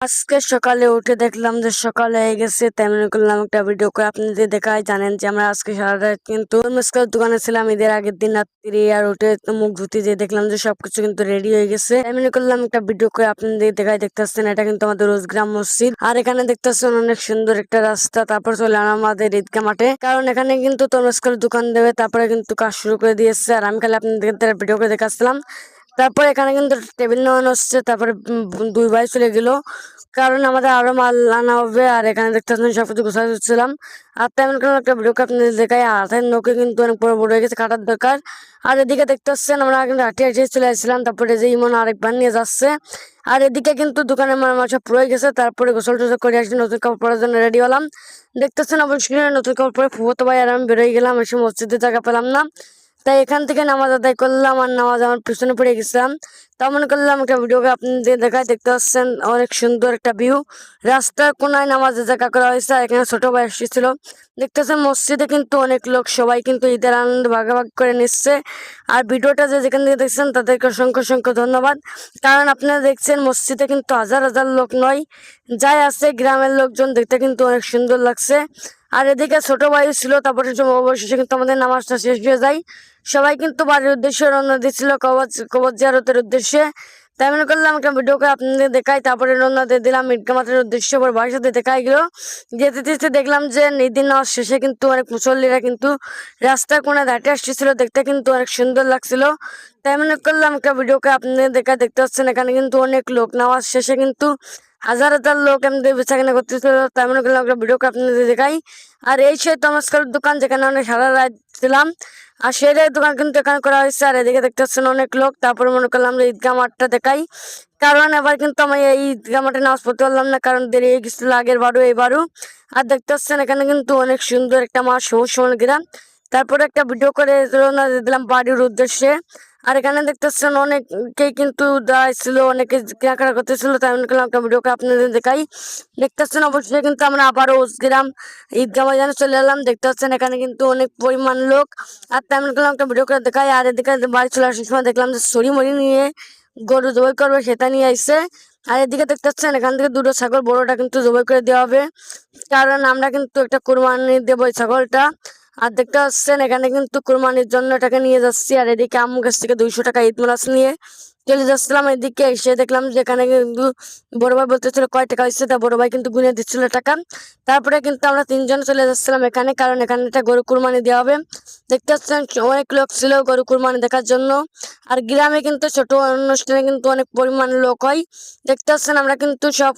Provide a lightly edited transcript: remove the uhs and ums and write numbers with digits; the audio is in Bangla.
আজকে সকালে উঠে দেখলাম যে সকাল হয়ে গেছে, তাই মনে করলাম একটা ভিডিও করে আপনাদের দেখাই। জানেন যে আমরা আজকে সারা রাত কিন্তু তরমুজের দোকানে ছিলাম ঈদের আগের দিন রাত্রি, আর উঠে তো মুখ ধুতে যেয়ে দেখলাম যে সবকিছু কিন্তু রেডি হয়ে গেছে। তাই মনে করলাম একটা ভিডিও করে আপনাদের দেখাই। দেখতেছেন এটা কিন্তু আমাদের রোজগ্রাম মসজিদ, আর এখানে দেখতেছেন অনেক সুন্দর একটা রাস্তা। তারপর চলে আমাদের ঈদগাহ মাঠে, কারণ এখানে কিন্তু তরমুজের দোকান দেবে। তারপরে কিন্তু কাজ শুরু করে দিয়েছে, আর আমি খালি আপনাদের ভিডিও করে দেখাচ্ছিলাম। তারপর এখানে কিন্তু টেবিল নেওয়ানো হচ্ছে। তারপরে দুই ভাই চলে গেল, কারণ আমাদের আরো মাল আনা হবে। আর এখানে দেখতেছেন সবকিছু গুছাই দিচ্ছিলাম। আর তেমন কোনো একটা ভিডিও আপনাদের দেখাই। হাতের নখে কিন্তু অনেক বড় বড় হয়ে গেছে, কাটার দরকার। আর এদিকে দেখতে পাচ্ছেন আমরা কিন্তু হাঁটিয়ে হাঁটিয়ে চলে আসছিলাম। তারপরে যে ইমন আরেকবার নিয়ে যাচ্ছে। আর এদিকে কিন্তু দোকানের মাল সব পুরো গেছে। তারপরে গোসল টোসল করে আসি, নতুন কাপড় পরার জন্য রেডি হলাম। দেখতেছেন অবশ্যই নতুন কাপড় পরে ফুফতো ভাই আর আমি বেরোয় গেলাম। এসে মসজিদে জায়গা পেলাম না, তাই এখান থেকে নামাজ আদায় করলাম। আর নামাজ আমার পিছনে পড়ে গেছিলাম। তা মনে করলাম একটা ভিডিওকে আপনাদের দেখায়। দেখতে পাচ্ছেন অনেক সুন্দর একটা ভিউ, রাস্তার কোনায় নামাজের জায়গা করা হয়েছে। আর এখানে ছোট ভাই এসেছিল। দেখতেছেন মসজিদে কিন্তু অনেক লোক, সবাই কিন্তু ঈদের আনন্দ ভাগাভাগ করে নিচ্ছে। আর ভিডিওটা যেখান থেকে দেখছেন তাদেরকে অসংখ্য অসংখ্য ধন্যবাদ, কারণ আপনারা দেখছেন মসজিদে কিন্তু হাজার হাজার লোক নয়, যাই আছে গ্রামের লোকজন। দেখতে কিন্তু অনেক সুন্দর লাগছে। আর এদিকে ছোট ভাই ছিল। তারপরে অবশেষে কিন্তু আমাদের নামাজটা শেষ হয়ে যায়। সবাই কিন্তু বাড়ির উদ্দেশ্যে রওনা দিচ্ছিল কবর জিয়ারতের উদ্দেশ্যে। তাই মনে করলাম একটা ভিডিও করে আপনাদের দেখাই। তারপরে রওনা দিয়ে দিলাম ঈদগাহ মাঠের উদ্দেশ্যে। পর ভাইয়ের সাথে দেখাই গেল। যেতে যেতে দেখলাম যে ঈদের নামাজ শেষে কিন্তু অনেক মুসল্লিরা কিন্তু রাস্তার কোণে দাঁড়িয়ে আসছিল। দেখতে কিন্তু অনেক সুন্দর লাগছিল। তাই মনে করলাম একটা ভিডিও করে আপনাদের দেখাই। দেখতে পাচ্ছেন এখানে কিন্তু অনেক লোক, নামাজ শেষে কিন্তু হাজার হাজার লোক এমনি বেচা কেনা করতেছিল। তাই মনে করলাম একটা ভিডিও করে আপনাদের দেখাই। আর এই সেই তমস্কার দোকান, যেখানে অনেক সারা রাত ছিলাম। আর সেটাই দোকান কিন্তু এখানে করা হয়েছে। আর এদিকে দেখতে পাচ্ছেন অনেক লোক। তারপরে মনে করলাম যে ঈদগাহ মাঠটা দেখাই, কারণ এবার কিন্তু আমি এই ঈদগাহ মাঠে নামাজ পড়তে পারলাম না, কারণ দেরি হয়ে গেছিল আগের বারও এবারও। আর দেখতে পাচ্ছেন এখানে কিন্তু অনেক সুন্দর একটা মাঠ, সবুজ সবুজ গ্রাম। তারপরে একটা ভিডিও করে রওনা দিয়ে দিলাম বাড়ির উদ্দেশ্যে। আর এখানে দেখতেছেন অনেকেই কিন্তু দাঁড়াইছিল, অনেকে কেনাকাটা করতেছিল। তাই মনে করলাম একটা ভিডিও করে আপনাদের দেখাই। দেখতেছেন অবশ্যই কিন্তু আমরা আবারও গ্রাম ঈদগাহ ময়দানে চলে এলাম। দেখতে পাচ্ছেন এখানে কিন্তু অনেক পরিমাণ লোক। আর তেমন করলাম একটা ভিডিও করে দেখাই। আর এদিকে বাড়ি চলে আসার সময় দেখলাম যে ছড়ি মড়ি নিয়ে গরু জবাই করবে, সেটা নিয়ে আইসে। আর এদিকে দেখতে পাচ্ছেন এখান থেকে দুটো ছাগল, বড়টা কিন্তু জবাই করে দেওয়া হবে, কারণ আমরা কিন্তু একটা কোরবানি দেবো এই ছাগলটা। আর দেখতে পাচ্ছেন এখানে কিন্তু কোরবানির জন্য এটাকে নিয়ে যাচ্ছি। আর এদিকে আম্মুর কাছ থেকে 200 টাকা ঈদ বোনাস নিয়ে চলে যাচ্ছিলাম। এদিকে এসে দেখলাম যে এখানে কিন্তু বড় ভাই বলতেছিল কয় টাকা হয়েছে, তা বড় ভাই কিন্তু গুনে দিচ্ছিল টাকা। তারপরে কিন্তু আমরা তিনজন চলে যাচ্ছিলাম এখানে, কারণ এখানে একটা গরু কুরবানি দেওয়া হবে। দেখতে পাচ্ছেন অনেক লোক ছিল গরু কুরবানি দেখার জন্য। আর গ্রামে কিন্তু ছোট অনুষ্ঠানে কিন্তু অনেক পরিমাণ লোক হয়। দেখতে পাচ্ছেন আমরা কিন্তু সব